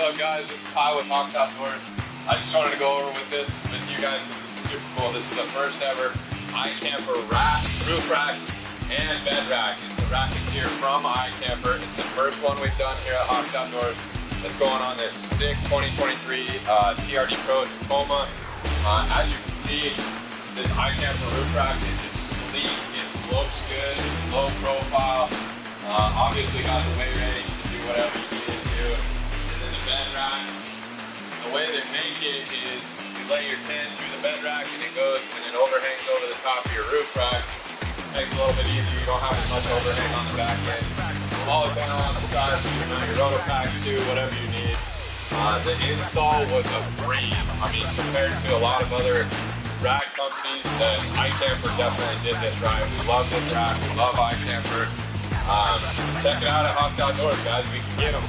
up guys, this is Ty with Hawk Outdoors. I just wanted to go over with you guys because this is super cool. This is the first ever Ikamper rack, roof rack, and bed rack. It's the Racoteur from Ikamper. It's the first one we've done here at Hawk Outdoors. That's going on this sick 2023 TRD Pro Tacoma. As you can see, this Ikamper roof rack is just sleek, it looks good, it's low profile. Obviously got the way ready to do whatever you need to do. And then the bed rack, the way they make it is you lay your tent through the bed rack and it goes and it overhangs over the top of your roof rack. Makes it a little bit easier, you don't have as much overhang on the back end. Smaller panel on the side so you can mount your roto packs too, whatever you need. The install was a breeze. I mean, compared to a lot of other rack companies, that Ikamper definitely did this right. We love this rack, we love Ikamper. Check it out at Hawk Outdoors, guys. We can get them.